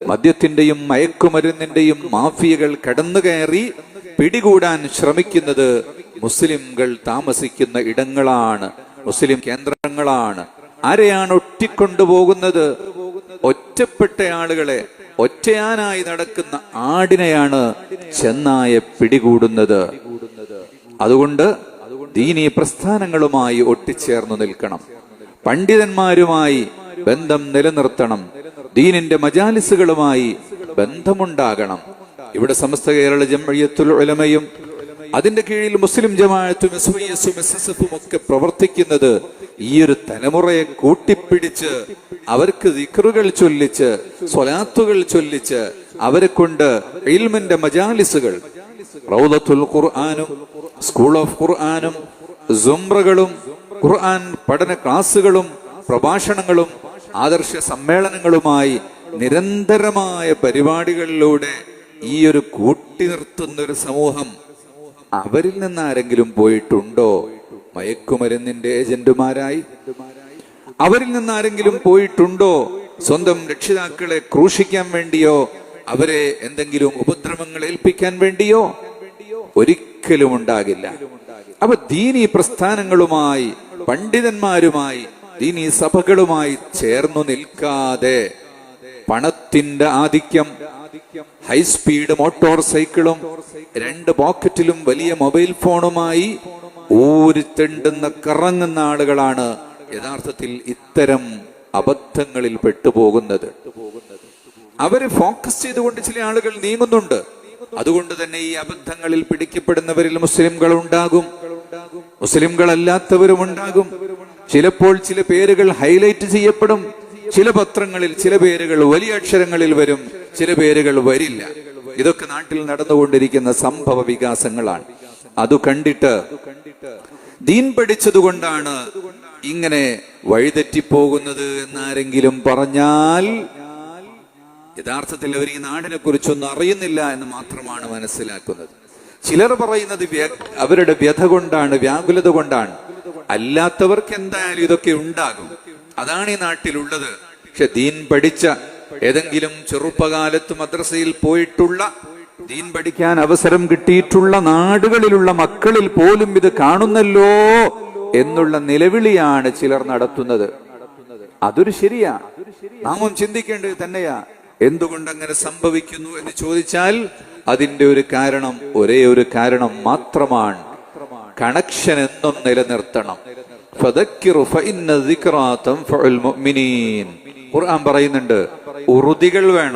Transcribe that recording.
മദ്യത്തിന്റെയും മയക്കുമരുന്നിന്റെയും മാഫിയകൾ കടന്നുകയറി പിടികൂടാൻ ശ്രമിക്കുന്നത് മുസ്ലിംകൾ താമസിക്കുന്ന ഇടങ്ങളാണ്, മുസ്ലിം കേന്ദ്രങ്ങളാണ്. ആരെയാണ് ഒറ്റിക്കൊണ്ടുപോകുന്നത്? ഒറ്റപ്പെട്ട ആളുകളെ, ഒറ്റയാനായി നടക്കുന്ന ആടിനെയാണ് ചെന്നായ പിടികൂടുന്നത്. അതുകൊണ്ട് ദീനീ പ്രസ്ഥാനങ്ങളുമായി ഒട്ടിച്ചേർന്നു നിൽക്കണം, പണ്ഡിതന്മാരുമായി ബന്ധം നിലനിർത്തണം, ദീനിന്റെ മജാലിസുകളുമായി ബന്ധമുണ്ടാകണം. ഇവിടെ സമസ്ത കേരള ജംഇയ്യത്തുൽ ഉലമയും അതിന്റെ കീഴിൽ മുസ്ലിം ജമാഅത്തും എസ്വൈഎസും എസ്എസ്എഫും ഒക്കെ പ്രവർത്തിക്കുന്നത് ഈ ഒരു തലമുറയെ കൂട്ടിപ്പിടിച്ച് അവർക്ക് ദിക്റുകൾ ചൊല്ലിച്ച്, സ്വലാത്തുകൾ ചൊല്ലിച്ച്, അവരെ കൊണ്ട് ഇൽമിന്റെ മജാലിസുകൾ, റൗദത്തുൽ ഖുർആനും സ്കൂൾ ഓഫ് ഖുർആനും സുംറകളും ഖുർആൻ പഠന ക്ലാസുകളും പ്രഭാഷണങ്ങളും ആദർശ സമ്മേളനങ്ങളുമായി നിരന്തരമായ പരിപാടികളിലൂടെ ഈ ഒരു കൂട്ടി നിർത്തുന്ന ഒരു സമൂഹം, അവരിൽ നിന്ന് ആരെങ്കിലും പോയിട്ടുണ്ടോ മയക്കുമരുന്നിന്റെ ഏജന്റുമാരായി? അവരിൽ നിന്ന് ആരെങ്കിലും പോയിട്ടുണ്ടോ സ്വന്തം രക്ഷിതാക്കളെ ക്രൂശിക്കാൻ വേണ്ടിയോ അവരെ എന്തെങ്കിലും ഉപദ്രവങ്ങൾ ഏൽപ്പിക്കാൻ വേണ്ടിയോ? ഒരിക്കലും ഉണ്ടാകില്ല. അപ്പൊ ദീനീ പ്രസ്ഥാനങ്ങളുമായി, പണ്ഡിതന്മാരുമായി, ദീനീ സഭകളുമായി ചേർന്നു നിൽക്കാതെ പണത്തിന്റെ ആധിക്യം, ഹൈസ്പീഡ് മോട്ടോർ സൈക്കിളും 2 പോക്കറ്റിലും വലിയ മൊബൈൽ ഫോണുമായി ഊരിത്തെണ്ടുന്ന കറങ്ങുന്ന ആളുകളാണ് യഥാർത്ഥത്തിൽ ഇത്തരം അബദ്ധങ്ങളിൽ പെട്ടുപോകുന്നത്. അവര് ഫോക്കസ് ചെയ്തുകൊണ്ട് ചില ആളുകൾ നീങ്ങുന്നുണ്ട്. അതുകൊണ്ട് തന്നെ ഈ അബദ്ധങ്ങളിൽ പിടിക്കപ്പെടുന്നവരിൽ മുസ്ലിംകൾ ഉണ്ടാകും, മുസ്ലിംകളല്ലാത്തവരും ഉണ്ടാകും. ചിലപ്പോൾ ചില പേരുകൾ ഹൈലൈറ്റ് ചെയ്യപ്പെടും. ചില പത്രങ്ങളിൽ ചില പേരുകൾ വലിയ അക്ഷരങ്ങളിൽ വരും, ചില പേരുകൾ വരില്ല. ഇതൊക്കെ നാട്ടിൽ നടന്നുകൊണ്ടിരിക്കുന്ന സംഭവ വികാസങ്ങളാണ്. അത് കണ്ടിട്ട് ദീൻ പഠിച്ചതുകൊണ്ടാണ് ഇങ്ങനെ വഴിതെറ്റിപ്പോകുന്നത് എന്നാരെങ്കിലും പറഞ്ഞാൽ യഥാർത്ഥത്തിൽ അവർ ഈ നാടിനെ കുറിച്ചൊന്നും അറിയുന്നില്ല എന്ന് മാത്രമാണ് മനസ്സിലാക്കുന്നത്. ചിലർ പറയുന്നത് അവരുടെ വ്യഥ കൊണ്ടാണ്, വ്യാകുലത കൊണ്ടാണ്. അല്ലാത്തവർക്ക് എന്തായാലും ഇതൊക്കെ ഉണ്ടാകും. അതാണ് ഈ നാട്ടിലുള്ളത്. പക്ഷെ ദീൻ പഠിച്ച, ഏതെങ്കിലും ചെറുപ്പകാലത്ത് മദ്രസയിൽ പോയിട്ടുള്ള, ദീൻ പഠിക്കാൻ അവസരം കിട്ടിയിട്ടുള്ള നാടുകളിലുള്ള മക്കളിൽ പോലും ഇത് കാണുന്നല്ലോ എന്നുള്ള നിലവിളിയാണ് ചിലർ നടത്തുന്നത്. അതൊരു ശരിയാ, നാമും ചിന്തിക്കേണ്ടത് തന്നെയാ. എന്തുകൊണ്ട് അങ്ങനെ സംഭവിക്കുന്നു എന്ന് ചോദിച്ചാൽ അതിന്റെ ഒരു കാരണം, ഒരേ ഒരു കാരണം മാത്രമാണ്. കണക്ഷൻ എന്നും നിലനിർത്തണം. ഖുർആൻ പറയുന്നുണ്ട്, ഉറുദികൾ വേണം.